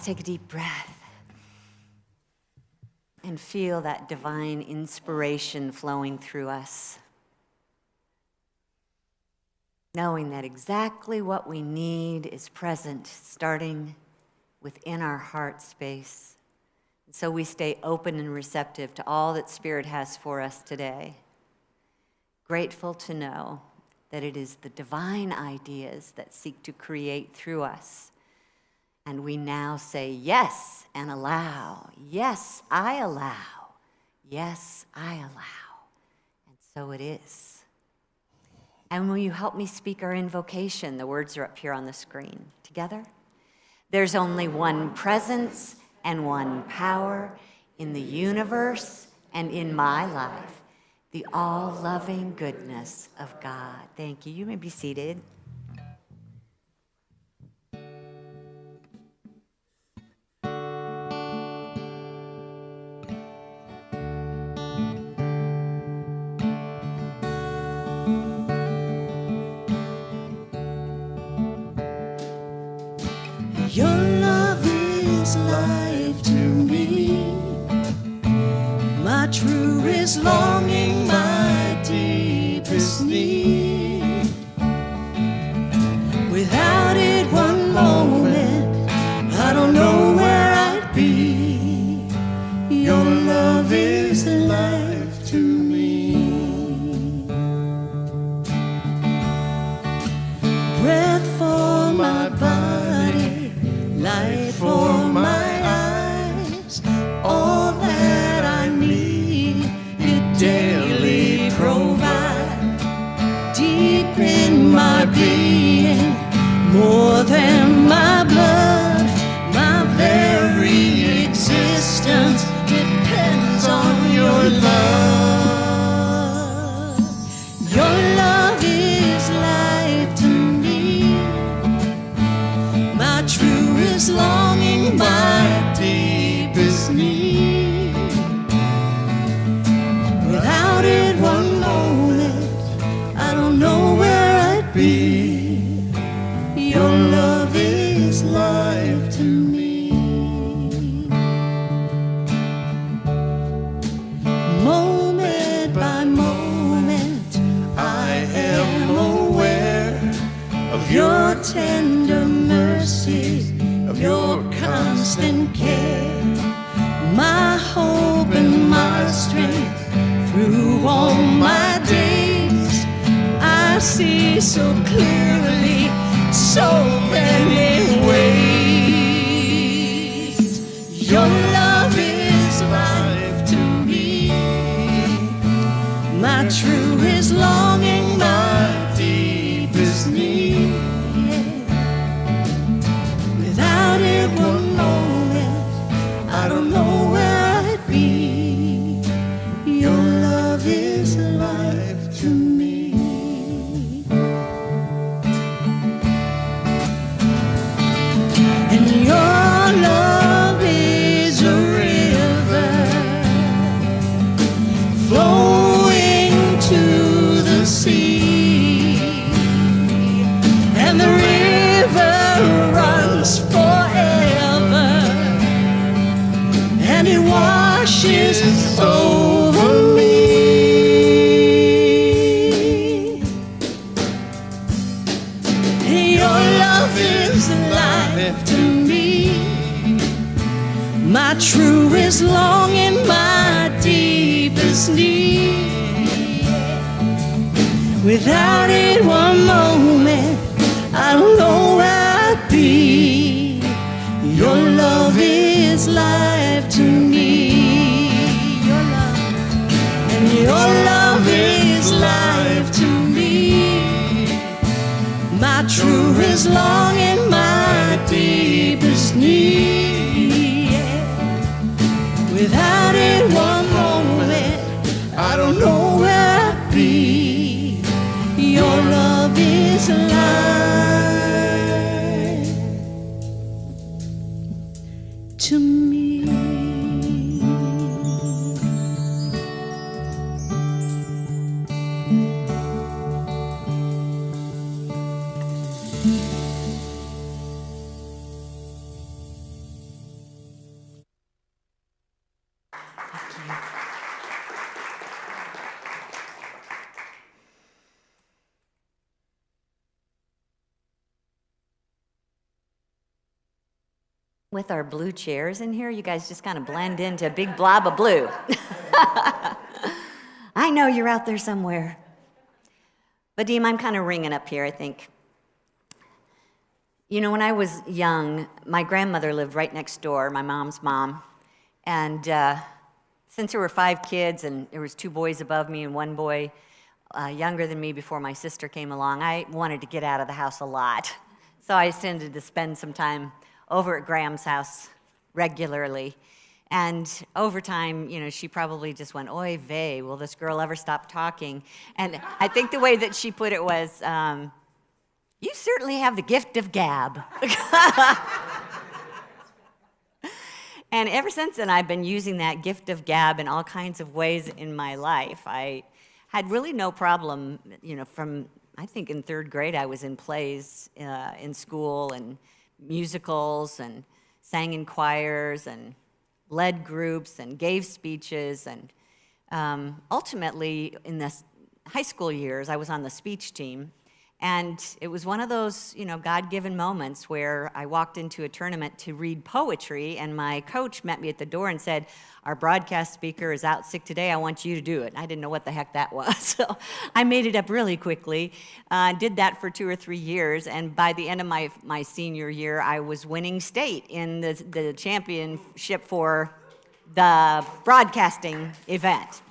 let's take a deep breath and feel that divine inspiration flowing through us. Knowing that exactly what we need is present, starting within our heart space. And so we stay open and receptive to all that Spirit has for us today. Grateful to know that it is the divine ideas that seek to create through us. And we now say yes and allow. Yes, I allow. Yes, I allow. And so it is. And will you help me speak our invocation? The words are up here on the screen. Together? There's only one presence and one power in the universe and in my life. The all-loving goodness of God. Thank you. You may be seated. Your love is life to me, my truest longing, my deepest need. Without it one moment, I don't know where I'd be. Your love is life to me. Breath for my body, light for my eyes, all that I need, you daily provide. Deep in my being, more than my blood, my very existence depends on your love. Your love is life to me, my truest longing, my deepest need. Without it one moment, I don't know where I'd be. Your love is life to me. Moment by moment, I am aware of your tender mercy, of your constant care, my hope and my strength through all my days. I see so clearly, so many ways. Your love is life to me, my truest longing, my deepest need. Without it one moment, I don't know where I'd be. Your love is life to me. And your love is a river flowing to the sea, and the river runs forever, and it washes over me. Your love is life to me, my truest longing, my deepest need. Without it one moment, I don't know where I'd be. Your love is life to me. Your love, and your love is life to me, my truest longing, my deepest need. Without it one moment, I don't know where I'd be. Your love is life to me. With our blue chairs in here, you guys just kind of blend into a big blob of blue. I know you're out there somewhere. Vadim, I'm kind of ringing up here, I think. You know, when I was young, my grandmother lived right next door, my mom's mom. And since there were 5 kids and there was 2 boys above me and 1 boy younger than me before my sister came along, I wanted to get out of the house a lot. So I tended to spend some time over at Graham's house regularly. And over time, you know, she probably just went, oy vey, will this girl ever stop talking? And I think the way that she put it was, you certainly have the gift of gab. And ever since then, I've been using that gift of gab in all kinds of ways in my life. I had really no problem, you know, from, I think in 3rd grade, I was in plays in school and musicals and sang in choirs and led groups and gave speeches. And ultimately, in the high school years, I was on the speech team. And it was one of those, you know, God-given moments where I walked into a tournament to read poetry, and my coach met me at the door and said, our broadcast speaker is out sick today, I want you to do it. I didn't know what the heck that was, so I made it up really quickly, did that for 2 or 3 years, and by the end of my senior year, I was winning state in the championship for the broadcasting event.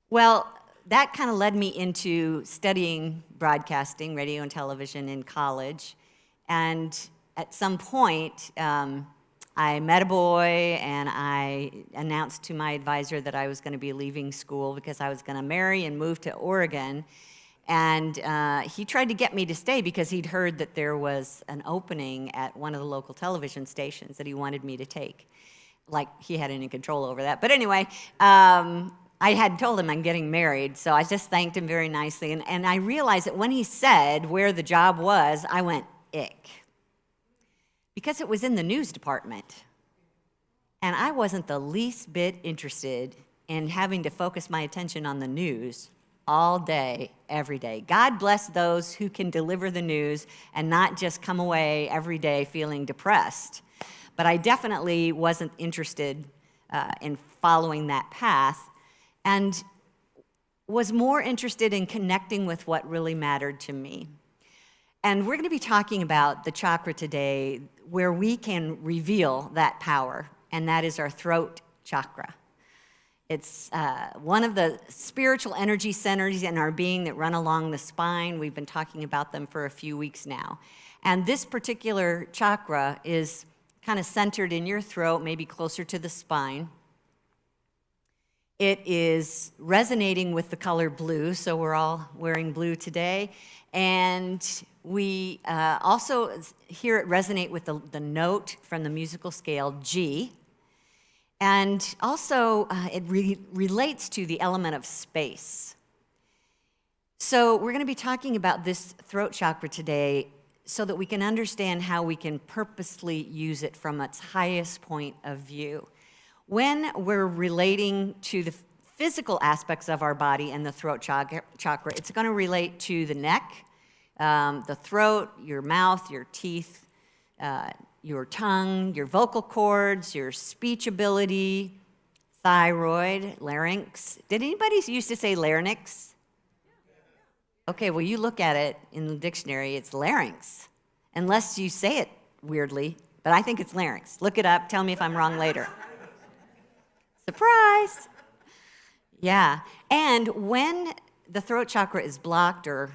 Well, that kind of led me into studying broadcasting, radio and television in college. And at some point, I met a boy and I announced to my advisor that I was going to be leaving school because I was going to marry and move to Oregon. And he tried to get me to stay because he'd heard that there was an opening at one of the local television stations that he wanted me to take. Like he had any control over that. But anyway, I had told him I'm getting married, so I just thanked him very nicely. And I realized that when he said where the job was, I went, ick. Because it was in the news department. And I wasn't the least bit interested in having to focus my attention on the news all day, every day. God bless those who can deliver the news and not just come away every day feeling depressed. But I definitely wasn't interested in following that path, and was more interested in connecting with what really mattered to me. And we're going to be talking about the chakra today where we can reveal that power, and that is our throat chakra. It's one of the spiritual energy centers in our being that run along the spine. We've been talking about them for a few weeks now. And this particular chakra is kind of centered in your throat, maybe closer to the spine. It is resonating with the color blue, so we're all wearing blue today. And we also hear it resonate with the note from the musical scale G. And also it relates to the element of space. So we're going to be talking about this throat chakra today so that we can understand how we can purposely use it from its highest point of view. When we're relating to the physical aspects of our body and the throat chakra, it's going to relate to the neck, the throat, your mouth, your teeth, your tongue, your vocal cords, your speech ability, thyroid, larynx. Did anybody used to say larynx? Okay, well, you look at it in the dictionary, it's larynx, unless you say it weirdly, but I think it's larynx. Look it up, tell me if I'm wrong later. Surprise! Yeah, and when the throat chakra is blocked or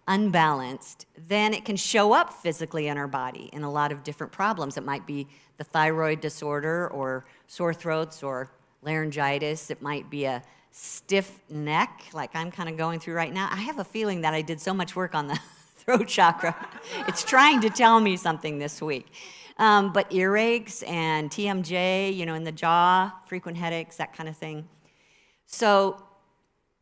unbalanced, then it can show up physically in our body in a lot of different problems. It might be the thyroid disorder or sore throats or laryngitis. It might be a stiff neck, like I'm kind of going through right now. I have a feeling that I did so much work on the throat chakra. It's trying to tell me something this week. But earaches and TMJ, you know, in the jaw, frequent headaches, that kind of thing. So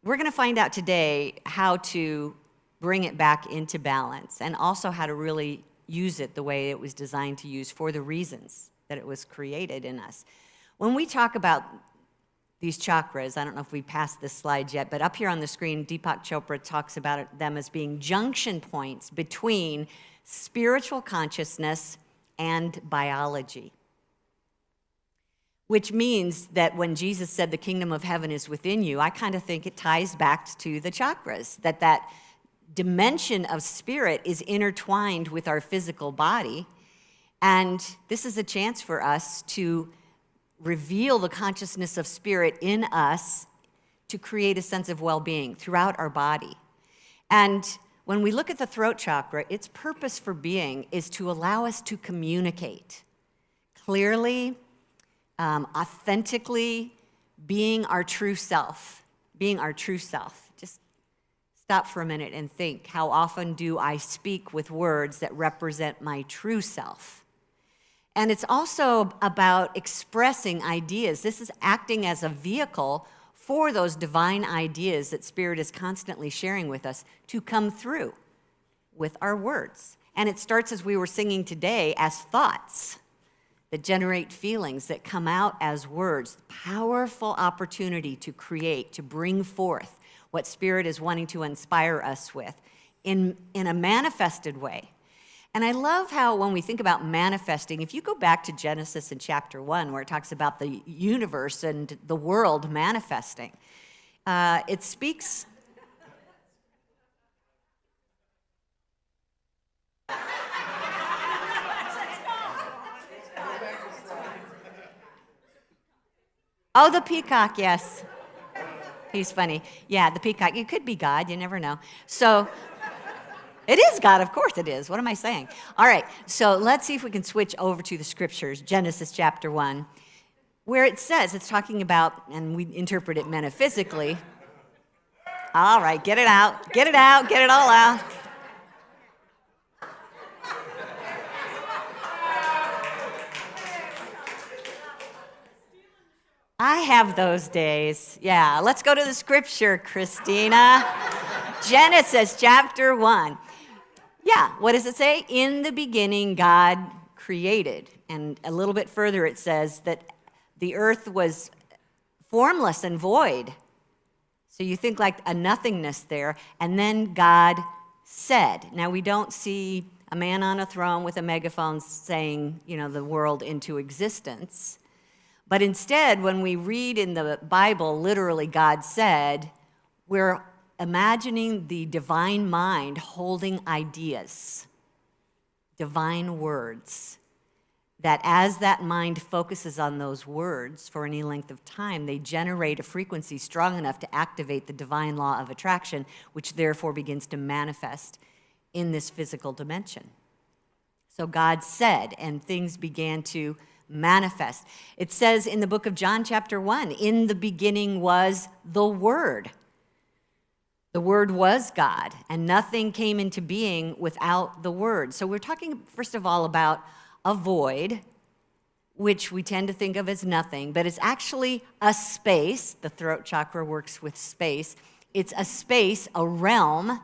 we're going to find out today how to bring it back into balance and also how to really use it the way it was designed to use for the reasons that it was created in us. When we talk about these chakras, I don't know if we passed this slide yet, but up here on the screen, Deepak Chopra talks about them as being junction points between spiritual consciousness and biology. Which means that when Jesus said the kingdom of heaven is within you, I kind of think it ties back to the chakras, that dimension of spirit is intertwined with our physical body. And this is a chance for us to reveal the consciousness of spirit in us to create a sense of well-being throughout our body. And when we look at the throat chakra, its purpose for being is to allow us to communicate clearly, authentically, being our true self. Just stop for a minute and think, how often do I speak with words that represent my true self? And it's also about expressing ideas. This is acting as a vehicle for those divine ideas that Spirit is constantly sharing with us to come through with our words. And it starts, as we were singing today, as thoughts that generate feelings that come out as words. Powerful opportunity to create, to bring forth what Spirit is wanting to inspire us with in a manifested way. And I love how when we think about manifesting, if you go back to Genesis in chapter 1, where it talks about the universe and the world manifesting, it speaks. Oh, the peacock, yes. He's funny. Yeah, the peacock. It could be God, you never know. So, it is God, of course it is. What am I saying? All right, so let's see if we can switch over to the scriptures, Genesis chapter 1, where it says, it's talking about, and we interpret it metaphysically. All right, get it out, get it all out. I have those days. Yeah, let's go to the scripture, Christina. Genesis chapter 1. Yeah, what does it say? In the beginning, God created. And a little bit further, it says that the earth was formless and void. So you think like a nothingness there. And then God said. Now, we don't see a man on a throne with a megaphone saying, the world into existence. But instead, when we read in the Bible, literally, God said, we're imagining the divine mind holding ideas, divine words, that as that mind focuses on those words for any length of time, they generate a frequency strong enough to activate the divine law of attraction, which therefore begins to manifest in this physical dimension. So God said, and things began to manifest. It says in the book of John chapter 1, in the beginning was the Word. The Word was God, and nothing came into being without the Word. So we're talking, first of all, about a void, which we tend to think of as nothing, but it's actually a space. The throat chakra works with space. It's a space, a realm,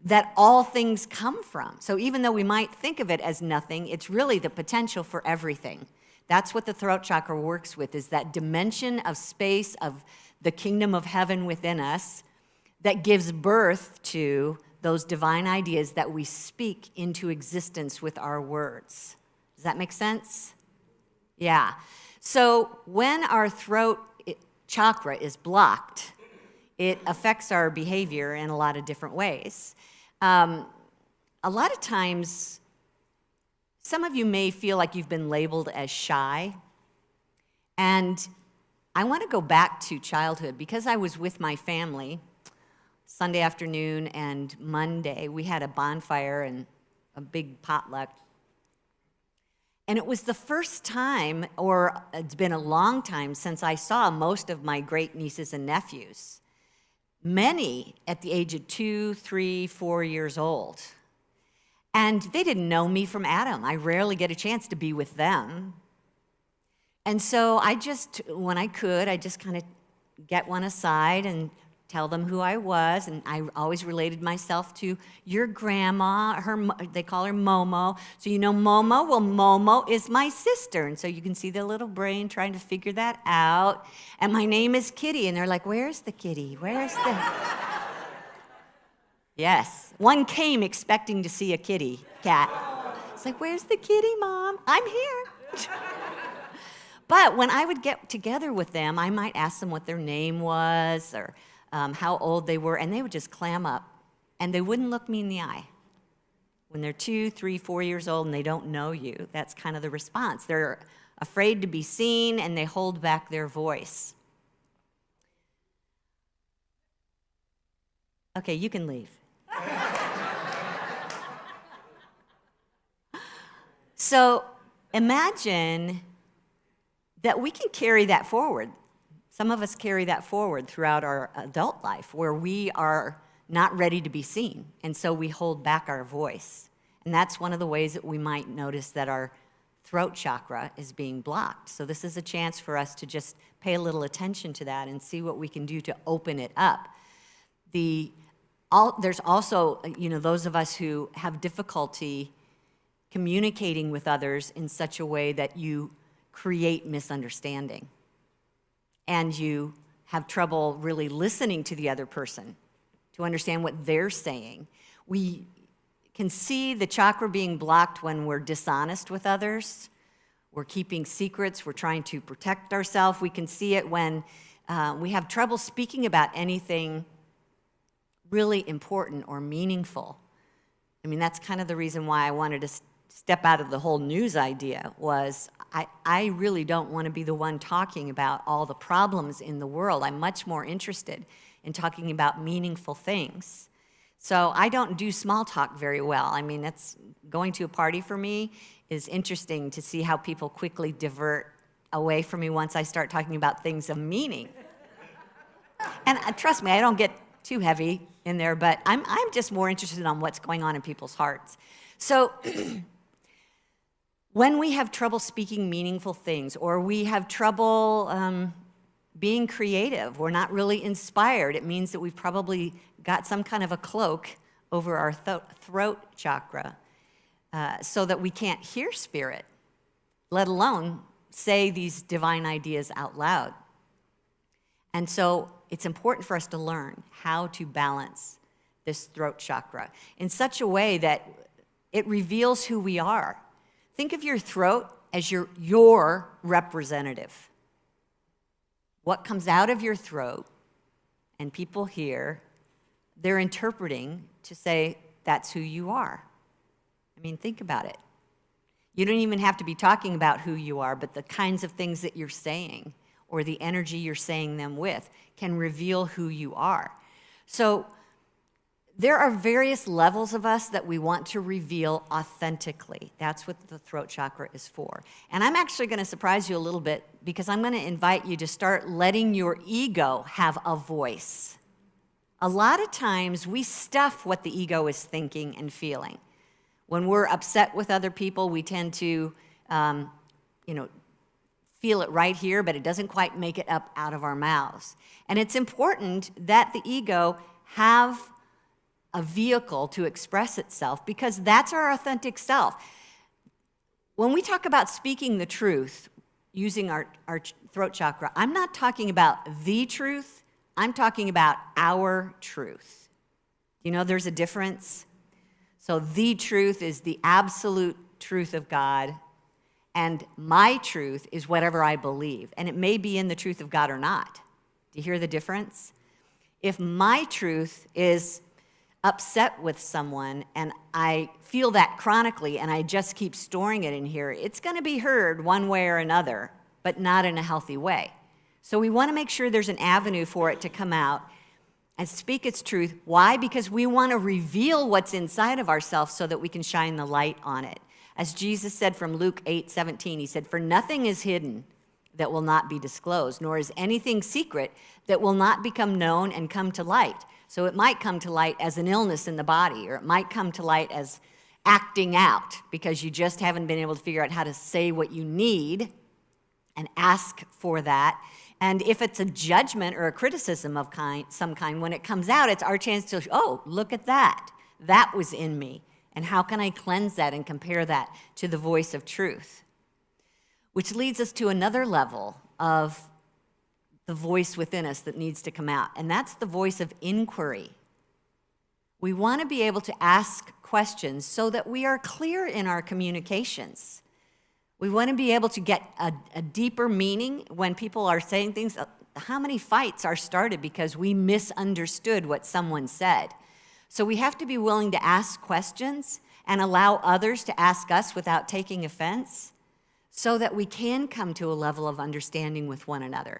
that all things come from. So even though we might think of it as nothing, it's really the potential for everything. That's what the throat chakra works with, is that dimension of space of the kingdom of heaven within us that gives birth to those divine ideas that we speak into existence with our words. Does that make sense? Yeah. So when our throat chakra is blocked, it affects our behavior in a lot of different ways. A lot of times, some of you may feel like you've been labeled as shy. And I want to go back to childhood because I was with my family Sunday afternoon and Monday. We had a bonfire and a big potluck. And it was the first time, or it's been a long time, since I saw most of my great nieces and nephews. Many at the age of 2, 3, 4 years old. And they didn't know me from Adam. I rarely get a chance to be with them. And so when I could, I just kind of get one aside and tell them who I was, and I always related myself to your grandma. They call her Momo. So you know Momo? Well, Momo is my sister. And so you can see the little brain trying to figure that out. And my name is Kitty. And they're like, where's the kitty? Where's the... Yes. One came expecting to see a kitty cat. It's like, where's the kitty, Mom? I'm here. But when I would get together with them, I might ask them what their name was or how old they were, and they would just clam up, and they wouldn't look me in the eye. When they're 2, 3, 4 years old and they don't know you, that's kind of the response. They're afraid to be seen, and they hold back their voice. Okay, you can leave. So imagine that we can carry that forward. Some of us carry that forward throughout our adult life where we are not ready to be seen, and so we hold back our voice. And that's one of the ways that we might notice that our throat chakra is being blocked. So this is a chance for us to just pay a little attention to that and see what we can do to open it up. There's also, those of us who have difficulty communicating with others in such a way that you create misunderstanding. And you have trouble really listening to the other person to understand what they're saying. We can see the chakra being blocked when we're dishonest with others. We're keeping secrets. We're trying to protect ourselves. We can see it when we have trouble speaking about anything really important or meaningful. I mean, that's kind of the reason why I wanted to step out of the whole news idea was I really don't want to be the one talking about all the problems in the world. I'm much more interested in talking about meaningful things. So I don't do small talk very well. I mean, that's going to a party for me is interesting to see how people quickly divert away from me once I start talking about things of meaning. And trust me, I don't get too heavy in there, but I'm just more interested on what's going on in people's hearts. So when we have trouble speaking meaningful things, or we have trouble being creative, we're not really inspired, it means that we've probably got some kind of a cloak over our throat chakra so that we can't hear spirit, let alone say these divine ideas out loud. And so it's important for us to learn how to balance this throat chakra in such a way that it reveals who we are. Think of your throat as your representative. What comes out of your throat, and people hear, they're interpreting to say, that's who you are. I mean, think about it. You don't even have to be talking about who you are, but the kinds of things that you're saying or the energy you're saying them with can reveal who you are. So there are various levels of us that we want to reveal authentically. That's what the throat chakra is for. And I'm actually going to surprise you a little bit because I'm going to invite you to start letting your ego have a voice. A lot of times we stuff what the ego is thinking and feeling. When we're upset with other people, we tend to, feel it right here, but it doesn't quite make it up out of our mouths. And it's important that the ego have a vehicle to express itself because that's our authentic self. When we talk about speaking the truth using our throat chakra, I'm not talking about the truth, I'm talking about our truth. You know, there's a difference. So the truth is the absolute truth of God, and my truth is whatever I believe. And it may be in the truth of God or not. Do you hear the difference? If my truth is upset with someone and I feel that chronically and I just keep storing it in here, it's going to be heard one way or another, but not in a healthy way. So we want to make sure there's an avenue for it to come out and speak its truth. Why? Because we want to reveal what's inside of ourselves so that we can shine the light on it. As Jesus said from Luke 8:17, he said, "For nothing is hidden that will not be disclosed, nor is anything secret that will not become known and come to light." So it might come to light as an illness in the body, or it might come to light as acting out because you just haven't been able to figure out how to say what you need and ask for that. And if it's a judgment or a criticism of some kind, when it comes out, it's our chance to, oh, look at that. That was in me. And how can I cleanse that and compare that to the voice of truth? Which leads us to another level of the voice within us that needs to come out, and that's the voice of inquiry. We want to be able to ask questions so that we are clear in our communications. We want to be able to get a deeper meaning when people are saying things. How many fights are started because we misunderstood what someone said? So we have to be willing to ask questions and allow others to ask us without taking offense so that we can come to a level of understanding with one another.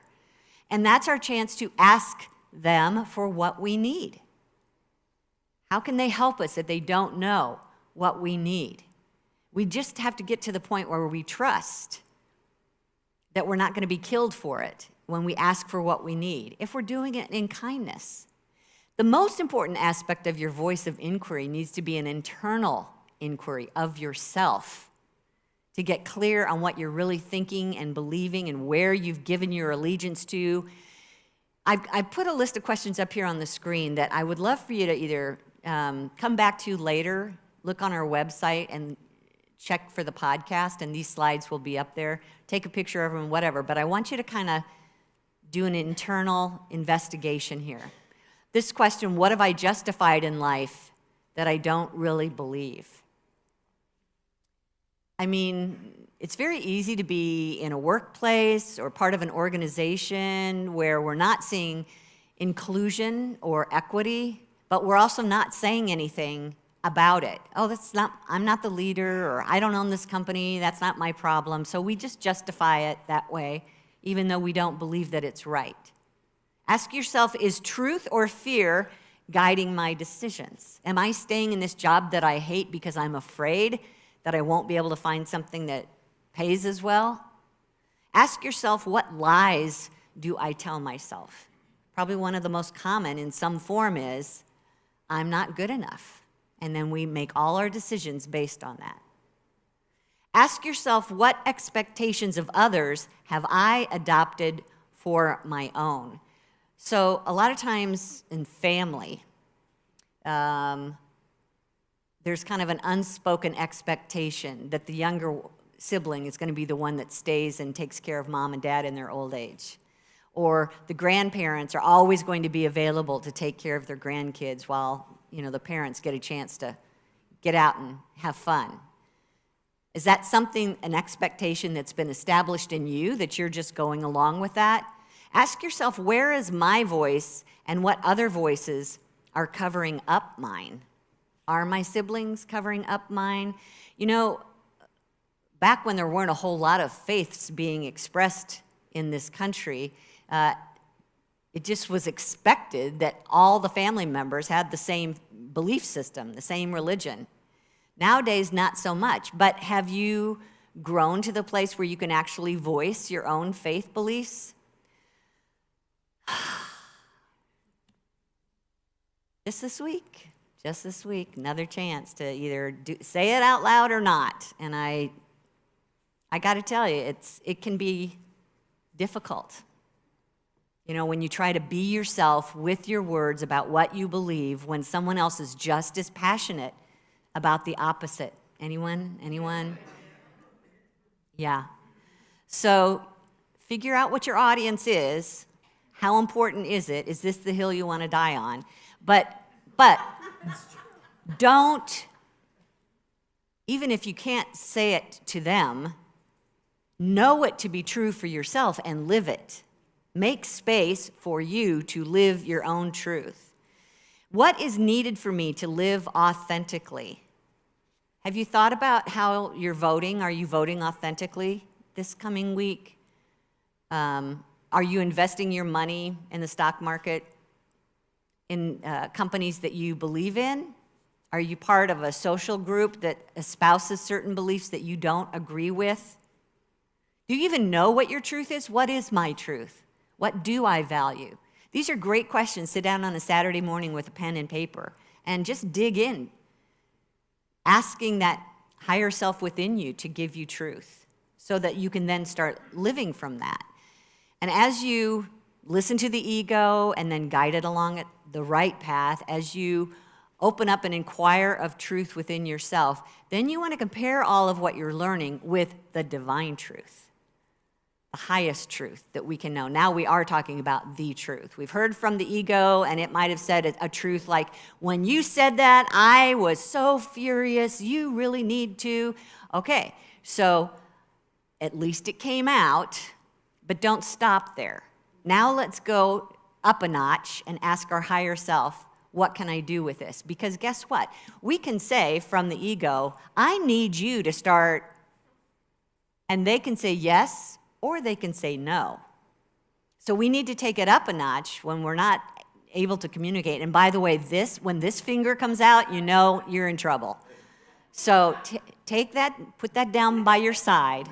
And that's our chance to ask them for what we need. How can they help us if they don't know what we need? We just have to get to the point where we trust that we're not going to be killed for it when we ask for what we need, if we're doing it in kindness. The most important aspect of your voice of inquiry needs to be an internal inquiry of yourself to get clear on what you're really thinking and believing and where you've given your allegiance to. I put a list of questions up here on the screen that I would love for you to either come back to later, look on our website and check for the podcast, and these slides will be up there. Take a picture of them, whatever. But I want you to kind of do an internal investigation here. This question, what have I justified in life that I don't really believe? I mean, it's very easy to be in a workplace or part of an organization where we're not seeing inclusion or equity, but we're also not saying anything about it. Oh, I'm not the leader, or I don't own this company, that's not my problem. So we just justify it that way, even though we don't believe that it's right. Ask yourself, is truth or fear guiding my decisions? Am I staying in this job that I hate because I'm afraid that I won't be able to find something that pays as well? Ask yourself, what lies do I tell myself? Probably one of the most common in some form is, I'm not good enough. And then we make all our decisions based on that. Ask yourself, what expectations of others have I adopted for my own? So a lot of times in family, there's kind of an unspoken expectation that the younger sibling is going to be the one that stays and takes care of mom and dad in their old age. Or the grandparents are always going to be available to take care of their grandkids while, the parents get a chance to get out and have fun. Is that something, an expectation that's been established in you, that you're just going along with that? Ask yourself, where is my voice and what other voices are covering up mine? Are my siblings covering up mine? Back when there weren't a whole lot of faiths being expressed in this country, it just was expected that all the family members had the same belief system, the same religion. Nowadays, not so much. But have you grown to the place where you can actually voice your own faith beliefs? Just this week, another chance to either say it out loud or not. And I got to tell you, it can be difficult. When you try to be yourself with your words about what you believe when someone else is just as passionate about the opposite. Anyone? Yeah. So figure out what your audience is. How important is it? Is this the hill you want to die on? But don't, even if you can't say it to them, know it to be true for yourself and live it. Make space for you to live your own truth. What is needed for me to live authentically? Have you thought about how you're voting? Are you voting authentically this coming week? Are you investing your money in the stock market in companies that you believe in? Are you part of a social group that espouses certain beliefs that you don't agree with? Do you even know what your truth is? What is my truth? What do I value? These are great questions. Sit down on a Saturday morning with a pen and paper and just dig in, asking that higher self within you to give you truth so that you can then start living from that. And as you listen to the ego and then guide it along the right path, as you open up and inquire of truth within yourself, then you want to compare all of what you're learning with the divine truth, the highest truth that we can know. Now we are talking about the truth. We've heard from the ego, and it might have said a truth like, when you said that, I was so furious, you really need to. Okay, so at least it came out, but don't stop there. Now let's go up a notch and ask our higher self, what can I do with this? Because guess what? We can say from the ego, I need you to start, and they can say yes, or they can say no. So we need to take it up a notch when we're not able to communicate. And by the way, when this finger comes out, you know you're in trouble. So take that, put that down by your side,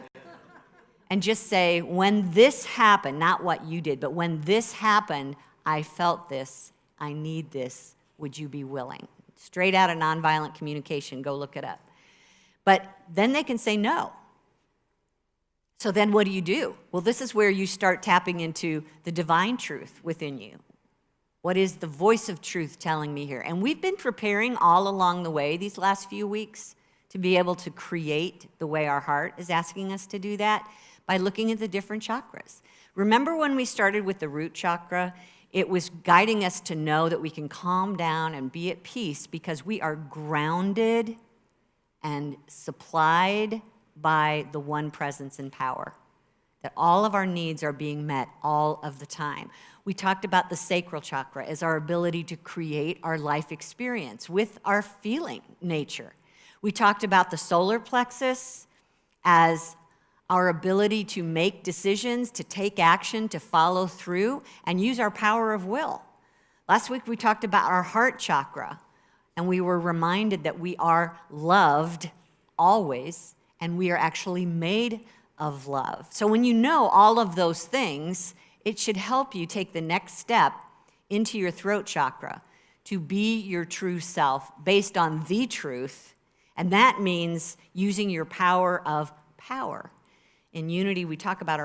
and just say, when this happened, not what you did, but when this happened, I felt this, I need this, would you be willing? Straight out of nonviolent communication, go look it up. But then they can say no. So then what do? Well, this is where you start tapping into the divine truth within you. What is the voice of truth telling me here? And we've been preparing all along the way these last few weeks to be able to create the way our heart is asking us to do that by looking at the different chakras. Remember when we started with the root chakra? It was guiding us to know that we can calm down and be at peace because we are grounded and supplied by the one presence and power, that all of our needs are being met all of the time. We talked about the sacral chakra as our ability to create our life experience with our feeling nature. We talked about the solar plexus as our ability to make decisions, to take action, to follow through, and use our power of will. Last week we talked about our heart chakra, and we were reminded that we are loved always, and we are actually made of love. So when you know all of those things, it should help you take the next step into your throat chakra to be your true self based on the truth, and that means using your power of power. In Unity, we talk about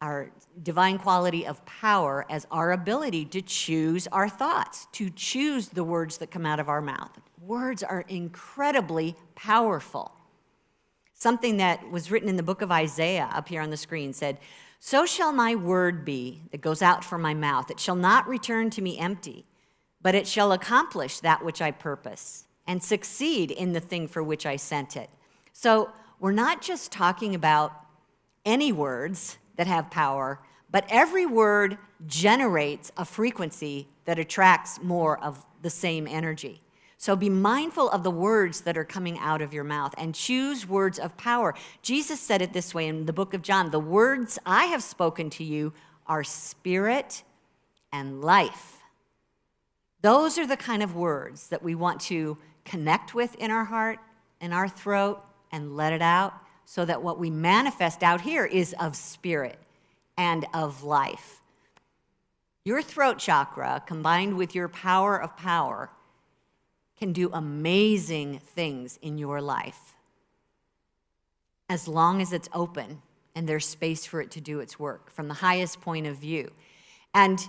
our divine quality of power as our ability to choose our thoughts, to choose the words that come out of our mouth. Words are incredibly powerful. Something that was written in the book of Isaiah up here on the screen said, "So shall my word be that goes out from my mouth. It shall not return to me empty, but it shall accomplish that which I purpose and succeed in the thing for which I sent it." So we're not just talking about any words that have power, but every word generates a frequency that attracts more of the same energy. So be mindful of the words that are coming out of your mouth and choose words of power. Jesus said it this way in the book of John, "The words I have spoken to you are spirit and life." Those are the kind of words that we want to connect with in our heart, in our throat, and let it out, so that what we manifest out here is of spirit and of life. Your throat chakra, combined with your power of power, can do amazing things in your life, as long as it's open and there's space for it to do its work from the highest point of view. And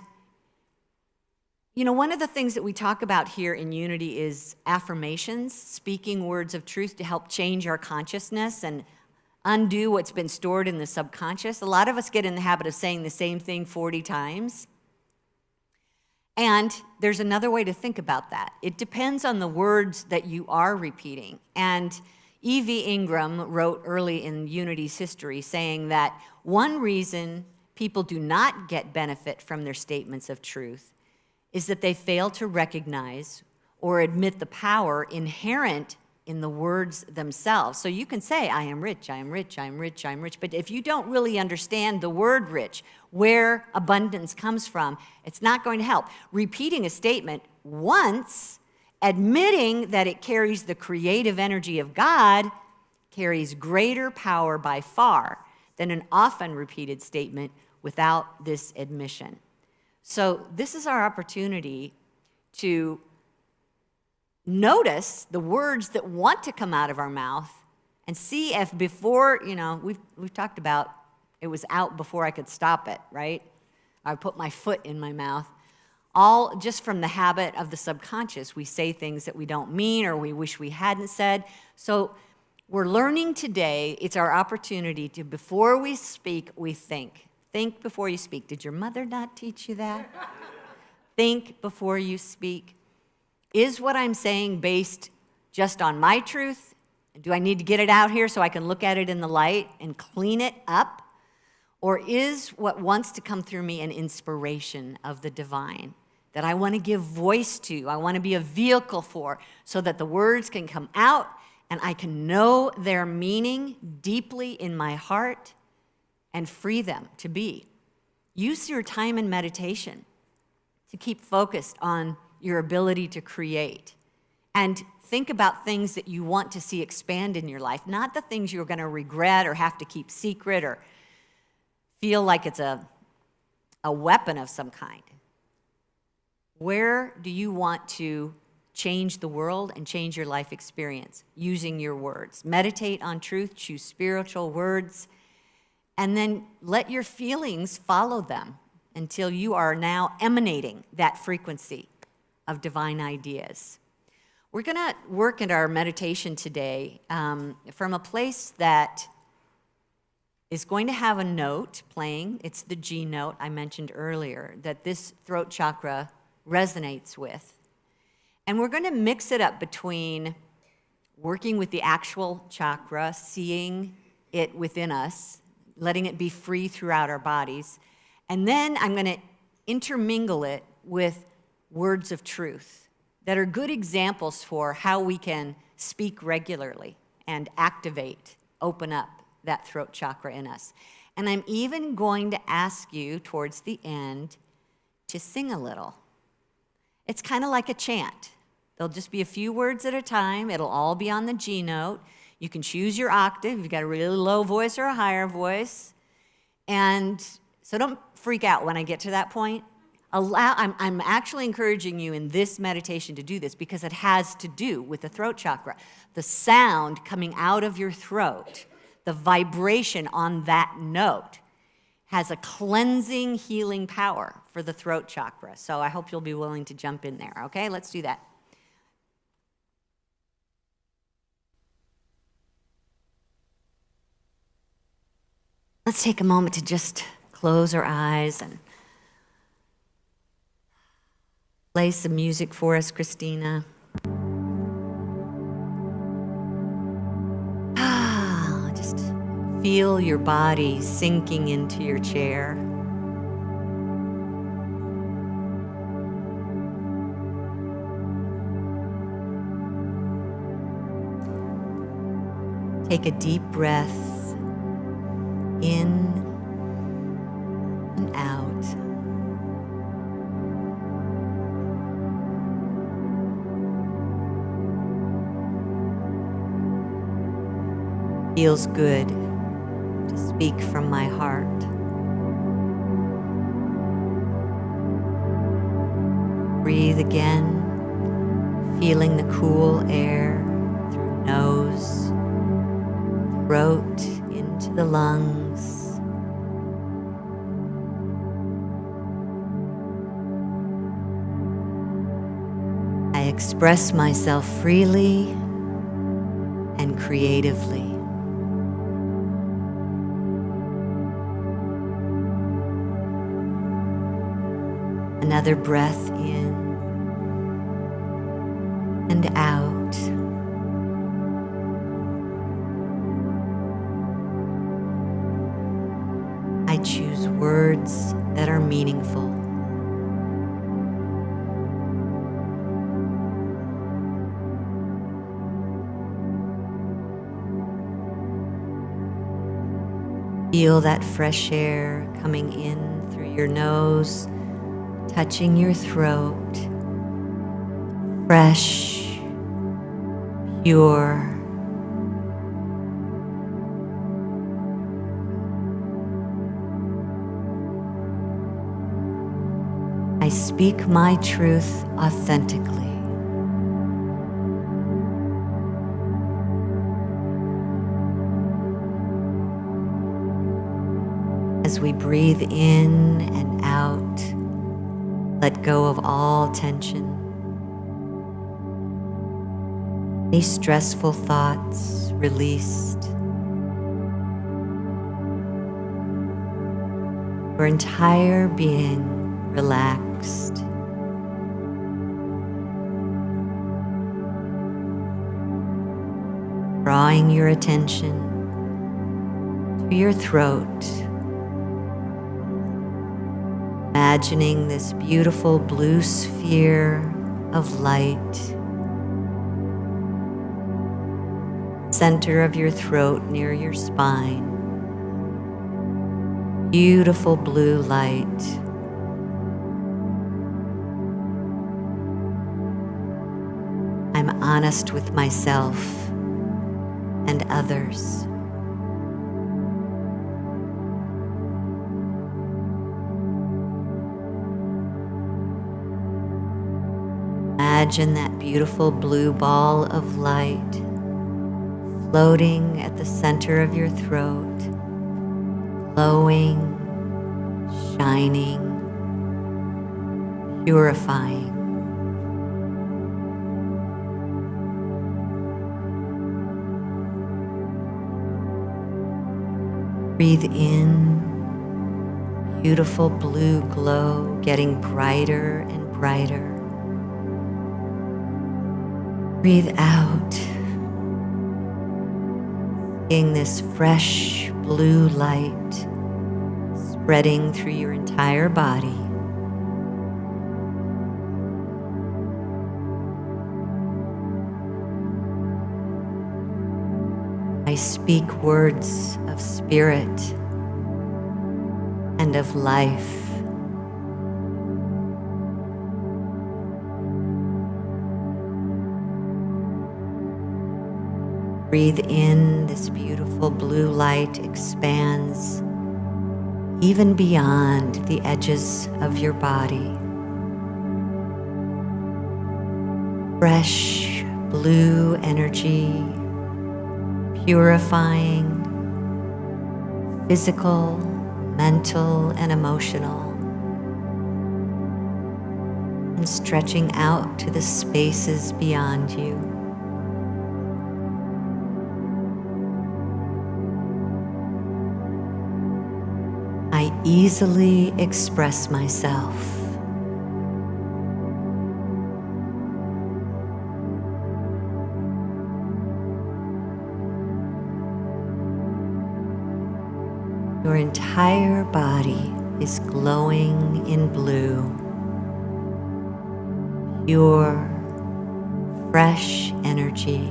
you know, one of the things that we talk about here in Unity is affirmations, speaking words of truth to help change our consciousness and undo what's been stored in the subconscious. A lot of us get in the habit of saying the same thing 40 times. And there's another way to think about that. It depends on the words that you are repeating. And E.V. Ingram wrote early in Unity's history saying that one reason people do not get benefit from their statements of truth is that they fail to recognize or admit the power inherent in the words themselves. So you can say, I am rich, I am rich, I am rich, I am rich, but if you don't really understand the word rich, where abundance comes from, it's not going to help. Repeating a statement once, admitting that it carries the creative energy of God, carries greater power by far than an often repeated statement without this admission. So this is our opportunity to notice the words that want to come out of our mouth and see if before, we've talked about It was out before I could stop it, right? I put my foot in my mouth. All just from the habit of the subconscious. We say things that we don't mean or we wish we hadn't said. So we're learning today, it's our opportunity to, before we speak, we think. Think before you speak. Did your mother not teach you that? Think before you speak. Is what I'm saying based just on my truth? Do I need to get it out here so I can look at it in the light and clean it up? Or is what wants to come through me an inspiration of the divine that I want to give voice to, I want to be a vehicle for, so that the words can come out and I can know their meaning deeply in my heart and free them to be? Use your time in meditation to keep focused on your ability to create. And think about things that you want to see expand in your life, not the things you're going to regret or have to keep secret or feel like it's a weapon of some kind. Where do you want to change the world and change your life experience using your words? Meditate on truth, choose spiritual words, and then let your feelings follow them until you are now emanating that frequency of divine ideas. We're going to work in our meditation today from a place that is going to have a note playing. It's the G note I mentioned earlier that this throat chakra resonates with. And we're going to mix it up between working with the actual chakra, seeing it within us, letting it be free throughout our bodies. And then I'm going to intermingle it with words of truth that are good examples for how we can speak regularly and activate, open up that throat chakra in us. And I'm even going to ask you towards the end to sing a little. It's kind of like a chant. There'll just be a few words at a time. It'll all be on the G note. You can choose your octave. You've got a really low voice or a higher voice. And so don't freak out when I get to that point. I'm actually encouraging you in this meditation to do this because it has to do with the throat chakra. The sound coming out of your throat, the vibration on that note, has a cleansing, healing power for the throat chakra. So I hope you'll be willing to jump in there, okay? Let's do that. Let's take a moment to just close our eyes and play some music for us, Christina. Just feel your body sinking into your chair. Take a deep breath in and out. Feels good to speak from my heart. Breathe again, feeling the cool air through nose, throat, into the lungs. I express myself freely and creatively. Another breath in and out. I choose words that are meaningful. Feel that fresh air coming in through your nose, touching your throat. Fresh, pure. I speak my truth authentically. as we breathe in and out, let go of all tension. Any stressful thoughts released. Your entire being relaxed. Drawing your attention to your throat. Imagining this beautiful blue sphere of light. Center of your throat near your spine. Beautiful blue light. I'm honest with myself and others. Imagine that beautiful blue ball of light floating at the center of your throat, glowing, shining, purifying. Breathe in, beautiful blue glow getting brighter and brighter. Breathe out, seeing this fresh blue light spreading through your entire body. I speak words of spirit and of life. Breathe in, this beautiful blue light expands even beyond the edges of your body. Fresh blue energy, purifying, physical, mental, and emotional, and stretching out to the spaces beyond you. I easily express myself. Your entire body is glowing in blue, pure, fresh energy.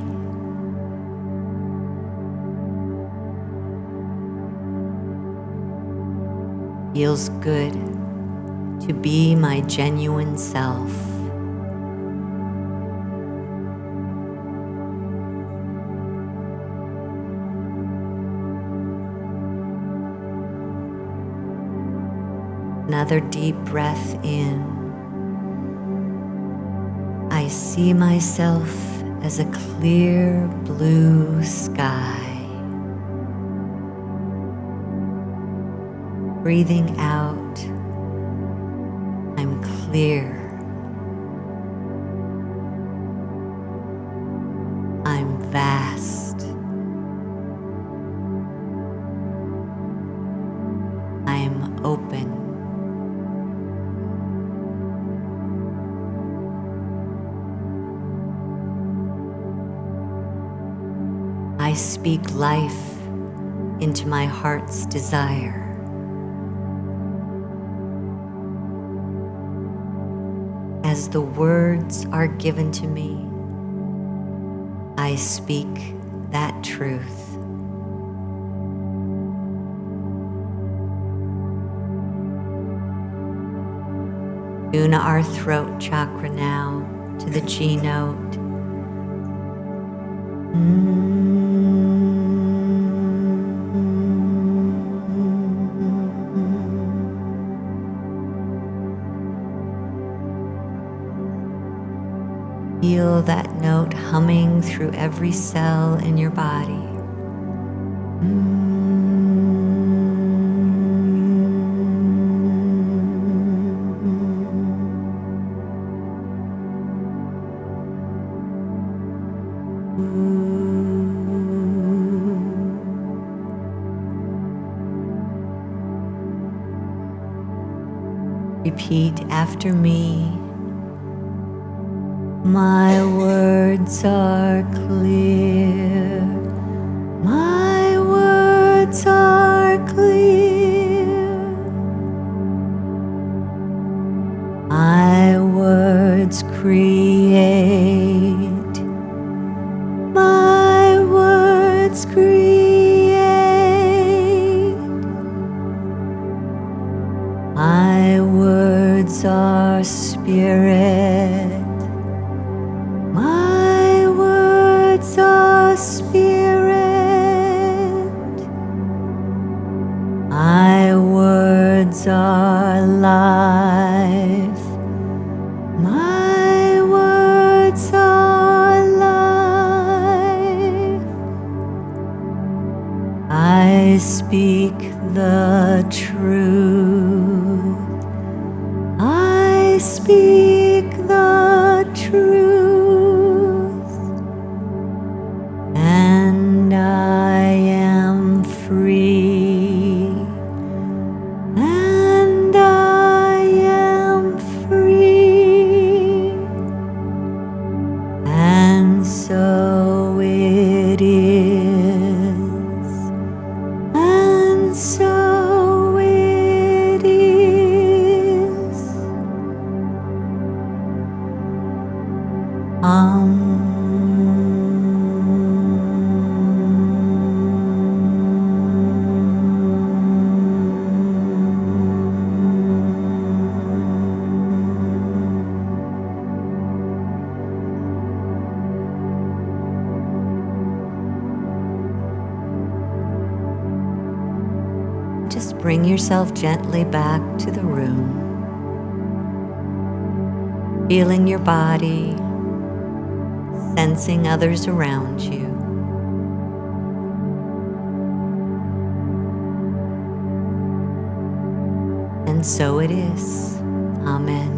Feels good to be my genuine self. Another deep breath in. I see myself as a clear blue sky. Breathing out, I'm clear. I'm vast. I'm open. I speak life into my heart's desire. As the words are given to me, I speak that truth. Tune our throat chakra now to the G note. Feel that note humming through every cell in your body. Repeat after me. My words are clear. My words are clear. My words create. My words create. My words are spirit. My words are spirit. My words are life. My words are life. I speak the truth. I speak the truth. And I am free. And I am free. And so it is. And so it is. Just bring yourself gently back to the room, feeling your body, sensing others around you. And so it is. Amen.